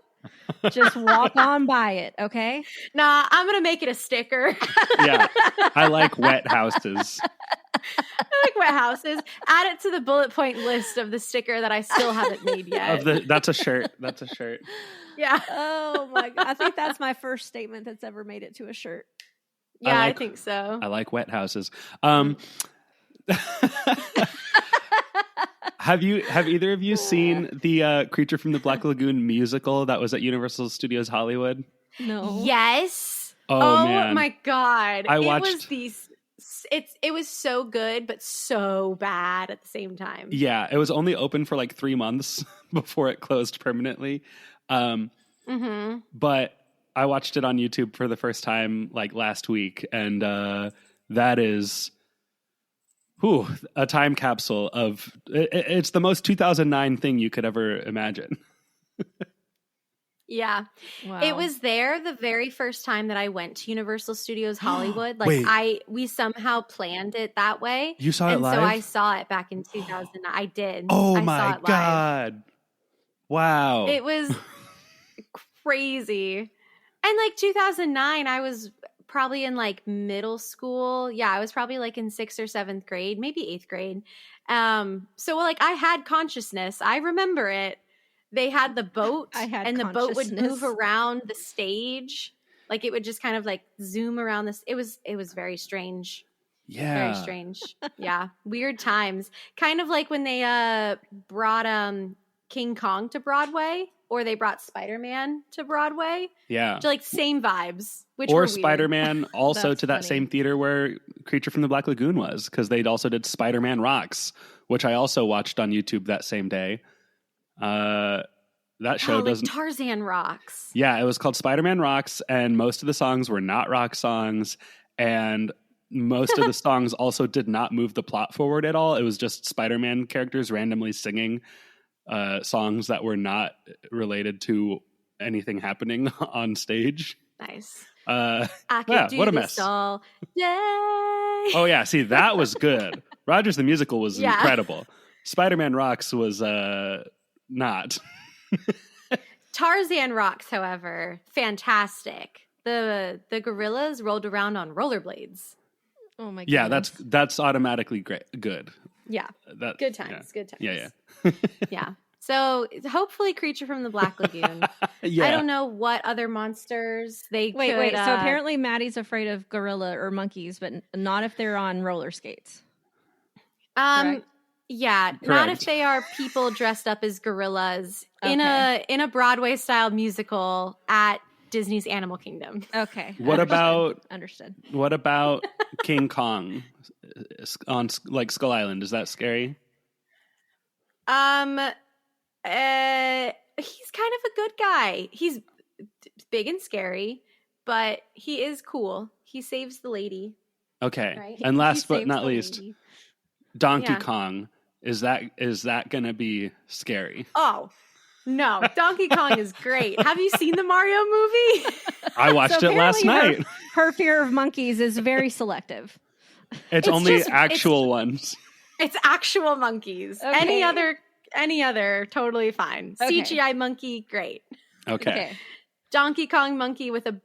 Just walk on by it, okay? Nah, I'm gonna make it a sticker. Yeah, I like wet houses. I like wet houses. Add it to the bullet point list of the sticker that I still haven't made yet. That's a shirt. That's a shirt. Yeah. Oh my god! I think that's my first statement that's ever made it to a shirt. Yeah, I think so. I like wet houses. Have either of you seen the Creature from the Black Lagoon musical that was at Universal Studios Hollywood? No. Yes. Oh man. My god! I watched. It was so good, but so bad at the same time. Yeah, it was only open for like 3 months before it closed permanently. But I watched it on YouTube for the first time like last week, and that is a time capsule of it's the most 2009 thing you could ever imagine. Yeah. Wow. It was there the very first time that I went to Universal Studios Hollywood. We somehow planned it that way. You saw it live? So I saw it back in 2000. I did. Oh my God. Wow. It was crazy. And like 2009, I was probably in like middle school. Yeah, I was probably like in 6th or 7th grade, maybe 8th grade. So like I had consciousness. I remember it. They had the boat, and the boat would move around the stage. Like it would just kind of like zoom around this. It was very strange. Yeah. Very strange. Yeah. Weird times. Kind of like when they brought King Kong to Broadway, or they brought Spider-Man to Broadway. Yeah. So like same vibes. Or Spider-Man also to that same theater where Creature from the Black Lagoon was, because they'd also did Spider-Man Rocks, which I also watched on YouTube that same day. That show doesn't. Tarzan Rocks. Yeah, it was called Spider-Man Rocks, and most of the songs were not rock songs, and most of the songs also did not move the plot forward at all. It was just Spider-Man characters randomly singing songs that were not related to anything happening on stage. Nice. I could do what a mess. All day. Oh yeah, see, that was good. Rogers the Musical was incredible. Spider-Man Rocks was not. Tarzan Rocks, however, fantastic. The gorillas rolled around on rollerblades. Oh my god. Yeah, that's automatically good. Yeah. Good times. Good times. Yeah. Yeah. So hopefully Creature from the Black Lagoon. Yeah. I don't know what other monsters they Wait. could, So apparently Maddie's afraid of gorilla or monkeys, but not if they're on roller skates. Correct? Yeah, Correct. Not if they are people dressed up as gorillas in a Broadway style musical at Disney's Animal Kingdom. Okay. What about Understood. What about King Kong on like Skull Island? Is that scary? He's kind of a good guy. He's big and scary, but he is cool. He saves the lady. Okay. Right? And last but not the least, lady. Donkey Kong. Is that going to be scary? Oh, no. Donkey Kong is great. Have you seen the Mario movie? I watched it last night. Her fear of monkeys is very selective. It's only actual ones. It's actual monkeys. Okay. Any other, totally fine. Okay. CGI monkey, great. Okay. Donkey Kong monkey with a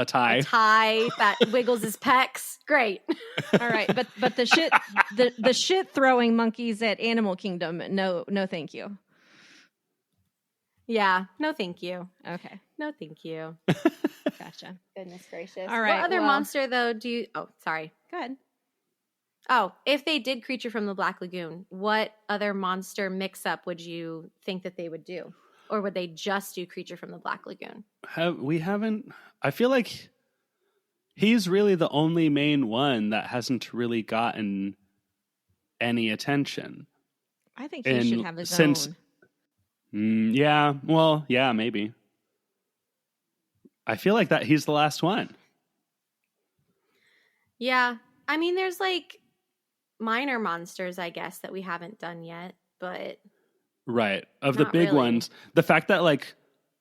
tie. A tie that wiggles his pecs. Great. All right, but the shit throwing monkeys at Animal Kingdom, no thank you. Yeah, no thank you. Okay. No thank you. Gotcha. Goodness gracious. All right. What other monster though do you sorry. Go ahead. Oh, if they did Creature from the Black Lagoon, what other monster mix up would you think that they would do? Or would they just do Creature from the Black Lagoon? We haven't. I feel like he's really the only main one that hasn't really gotten any attention. I think he should have his own. Yeah, well, yeah, maybe. I feel like that he's the last one. Yeah. I mean, there's like minor monsters, I guess, that we haven't done yet, but... Right. Of the Not big really. ones, the fact that like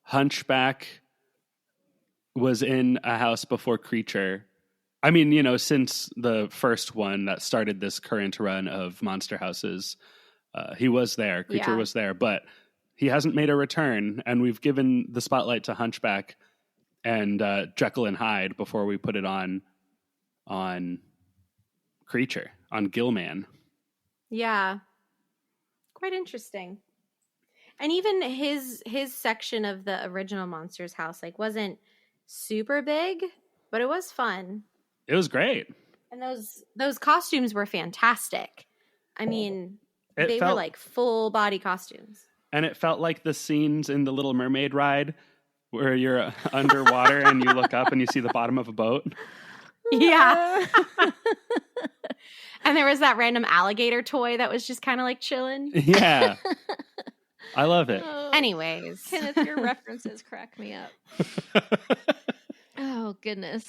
Hunchback was in a house before Creature. I mean, you know, since the first one that started this current run of monster houses, he was there. Creature was there, but he hasn't made a return. And we've given the spotlight to Hunchback and Jekyll and Hyde before we put it on Creature, on Gilman. Yeah. Quite interesting. And even his section of the original Monsters house like wasn't super big, but it was fun. It was great. And those costumes were fantastic. I mean, they were like full body costumes. And it felt like the scenes in the Little Mermaid ride where you're underwater and you look up and you see the bottom of a boat. Yeah. And there was that random alligator toy that was just kind of like chilling. Yeah. I love it. Anyways. Kenneth, your references crack me up. Oh, goodness.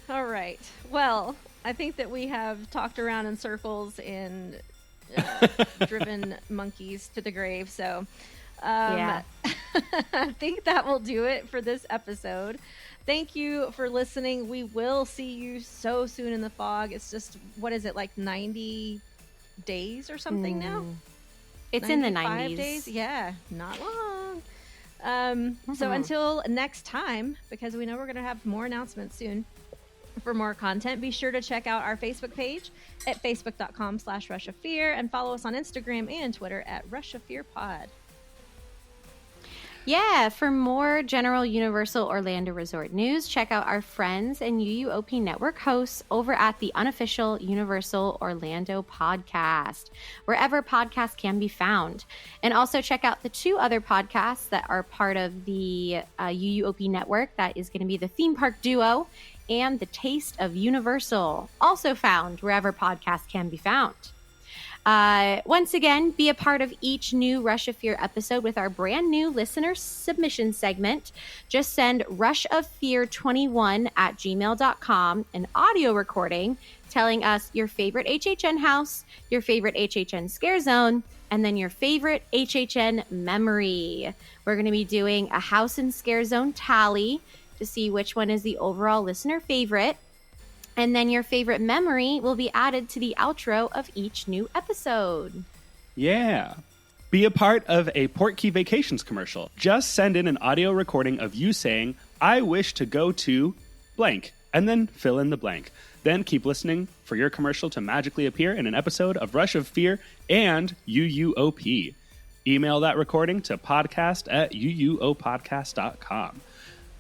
All right. Well, I think that we have talked around in circles and driven monkeys to the grave. So I think that will do it for this episode. Thank you for listening. We will see you so soon in the fog. It's just, what is it, like 90 days or something now? It's in the 90s. Days? Yeah, not long. So until next time, because we know we're going to have more announcements soon. For more content, be sure to check out our Facebook page at facebook.com/RushOfFear and follow us on Instagram and Twitter at RushOfFearPod. Yeah, for more general Universal Orlando Resort news, check out our friends and UUOP Network hosts over at the unofficial Universal Orlando podcast, wherever podcasts can be found. And also check out the two other podcasts that are part of the UUOP Network. That is going to be the Theme Park Duo and the Taste of Universal, also found wherever podcasts can be found. Once again, be a part of each new Rush of Fear episode with our brand new listener submission segment. Just send rushoffear21@gmail.com an audio recording telling us your favorite HHN house, your favorite HHN scare zone, and then your favorite HHN memory. We're going to be doing a house and scare zone tally to see which one is the overall listener favorite. And then your favorite memory will be added to the outro of each new episode. Yeah. Be a part of a Portkey Vacations commercial. Just send in an audio recording of you saying, I wish to go to blank, and then fill in the blank. Then keep listening for your commercial to magically appear in an episode of Rush of Fear and UUOP. Email that recording to podcast@uuopodcast.com.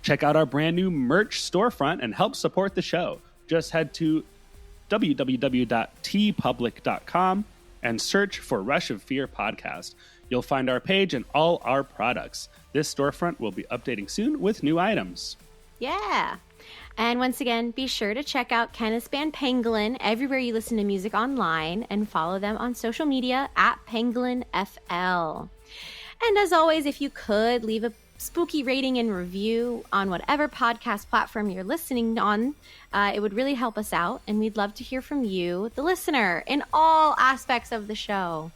Check out our brand new merch storefront and help support the show. Just head to www.tpublic.com and search for Rush of Fear Podcast. You'll find our page and all our products. This storefront will be updating soon with new items. Yeah. And once again, be sure to check out Kenneth's band Pangolin everywhere you listen to music online and follow them on social media at PangolinFL. And as always, if you could, leave a spooky rating and review on whatever podcast platform you're listening on. It would really help us out, and we'd love to hear from you, the listener, in all aspects of the show.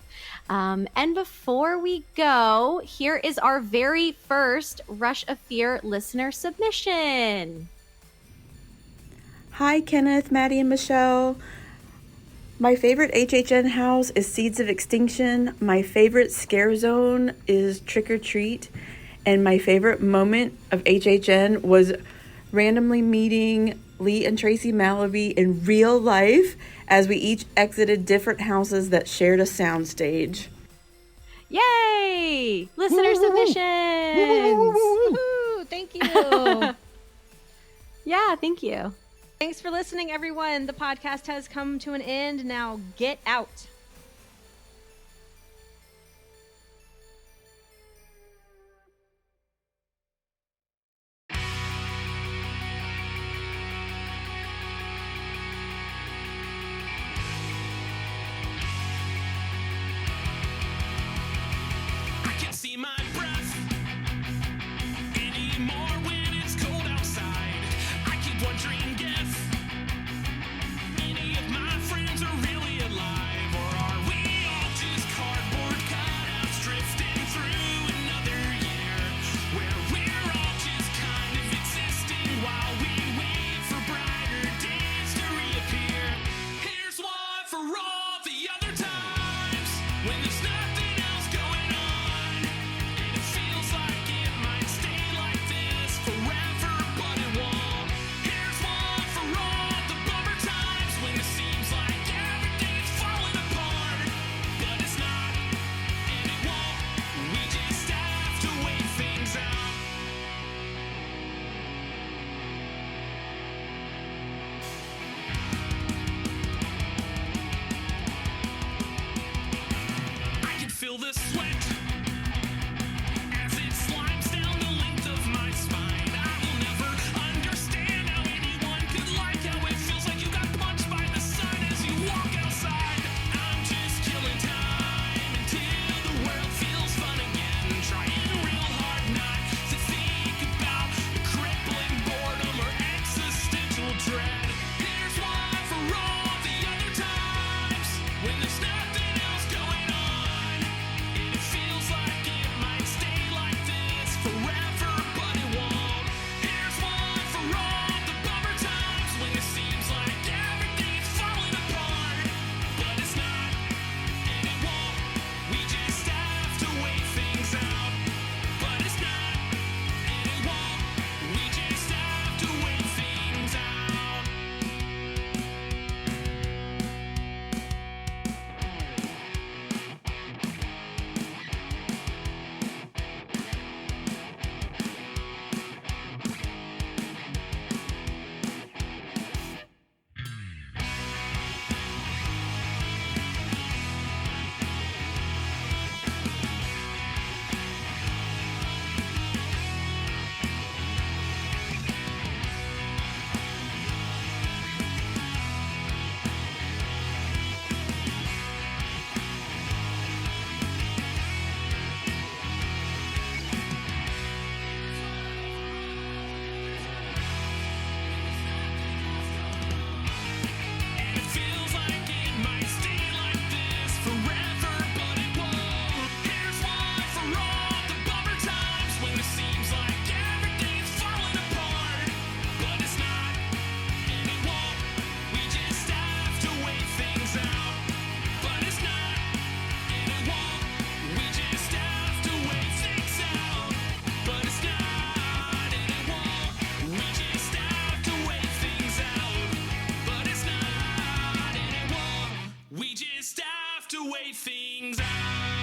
And before we go, here is our very first Rush of Fear listener submission. Hi, Kenneth, Maddy, and Michelle. My favorite HHN house is Seeds of Extinction. My favorite scare zone is Trick or Treat. And my favorite moment of HHN was randomly meeting Lee and Tracy Malaby in real life as we each exited different houses that shared a soundstage. Yay! Listener submissions! Woo-hoo! Thank you. Yeah, thank you. Thanks for listening, everyone. The podcast has come to an end. Now get out. Wondering if any of my friends are really alive, or the sweat as it slimes down the length of my spine. I will never understand how anyone could like how it feels like you got punched by the sun as you walk outside. I'm just killing time until the world feels fun again. Trying real hard not to think about the crippling boredom or existential dread. Here's one for all the other times when there's nothing else going on. It feels like it might stay like this forever, but it won't. Here's one for all the bummer times when it seems like everything's falling apart, but it's not, and it won't. We just have to wait things out, but it's not, and it won't. We just have to wait things out. It feels like it might stay like this forever, but it won't. Here's one for all the bummer times when it seems like everything's falling apart, but it's not, and it won't. We just have to wait things out, but it's not, and it won't. We just have to wait things out, but it's not, and it won't. We just have to wait things out, but it's not, and it won't. We just have to wait things out.